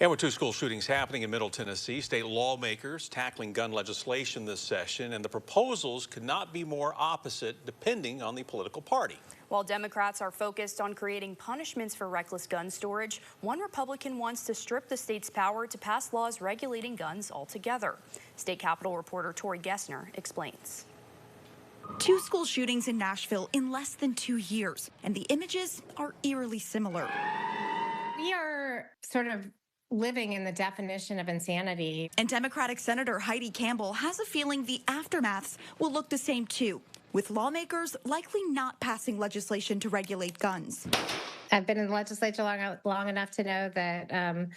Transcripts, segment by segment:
And with two school shootings happening in Middle Tennessee, state lawmakers tackling gun legislation this session, and the proposals could not be more opposite depending on the political party. While Democrats are focused on creating punishments for reckless gun storage, one Republican wants to strip the state's power to pass laws regulating guns altogether. State Capitol reporter Tori Gessner explains. Two school shootings in Nashville in less than 2 years, and the images are eerily similar. We are sort of living in the definition of insanity. And Democratic Senator Heidi Campbell has a feeling the aftermaths will look the same too, with lawmakers likely not passing legislation to regulate guns. I've been in the legislature long enough to know that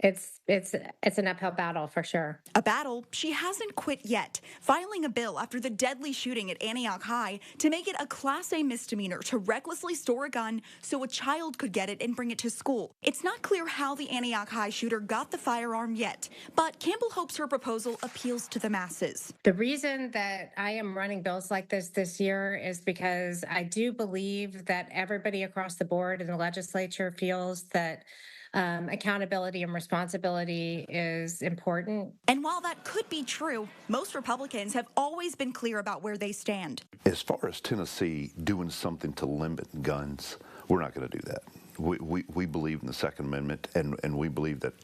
it's an uphill battle for sure. A battle she hasn't quit yet, filing a bill after the deadly shooting at Antioch High to make it a Class A misdemeanor to recklessly store a gun so a child could get it and bring it to school. It's not clear how the Antioch High shooter got the firearm yet, but Campbell hopes her proposal appeals to the masses. The reason that I am running bills like this year is because I do believe that everybody across the board in the legislature feels that accountability and responsibility is important. And while that could be true, most Republicans have always been clear about where they stand. As far as Tennessee doing something to limit guns, we're not going to do that. We believe in the Second Amendment, and we believe that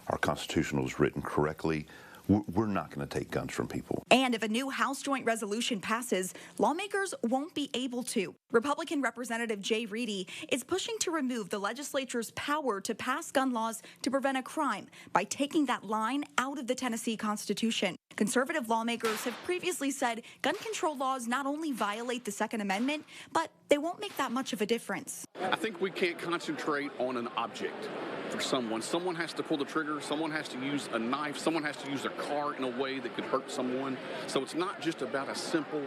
our Constitution was written correctly. We're not going to take guns from people. And if a new House Joint Resolution passes, lawmakers won't be able to. Republican Representative Jay Reedy is pushing to remove the legislature's power to pass gun laws to prevent a crime by taking that line out of the Tennessee Constitution. Conservative lawmakers have previously said gun control laws not only violate the Second Amendment, but they won't make that much of a difference. I think we can't concentrate on an object for someone. Someone has to pull the trigger, someone has to use a knife, someone has to use their car in a way that could hurt someone. So it's not just about a simple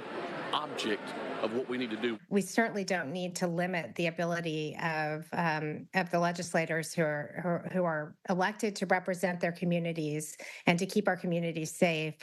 object of what we need to do. We certainly don't need to limit the ability of the legislators who are elected to represent their communities and to keep our communities safe,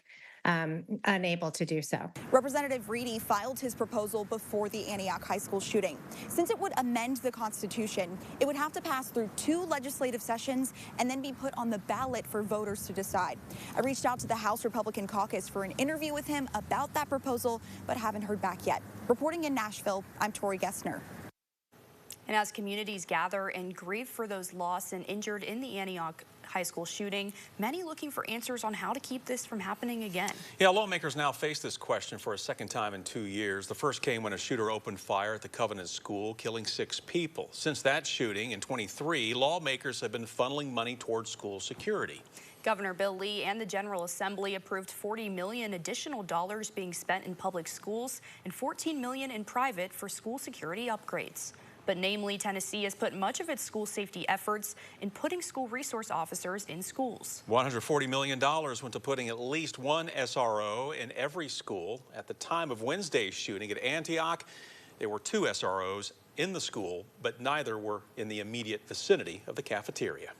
unable to do so. Representative Reedy filed his proposal before the Antioch High School shooting. Since it would amend the Constitution, it would have to pass through 2 legislative sessions and then be put on the ballot for voters to decide. I reached out to the House Republican caucus for an interview with him about that proposal, but haven't heard back yet. Reporting in Nashville, I'm Tori Gessner. And as communities gather and grieve for those lost and injured in the Antioch High School shooting, many looking for answers on how to keep this from happening again. Yeah, lawmakers now face this question for a second time in 2 years. The first came when a shooter opened fire at the Covenant School, killing 6 people. Since that shooting in 23, lawmakers have been funneling money towards school security. Governor Bill Lee and the General Assembly approved $40 million additional dollars being spent in public schools and $14 million in private for school security upgrades. But namely, Tennessee has put much of its school safety efforts in putting school resource officers in schools. $140 million went to putting at least one SRO in every school. At the time of Wednesday's shooting at Antioch, there were 2 SROs in the school, but neither were in the immediate vicinity of the cafeteria.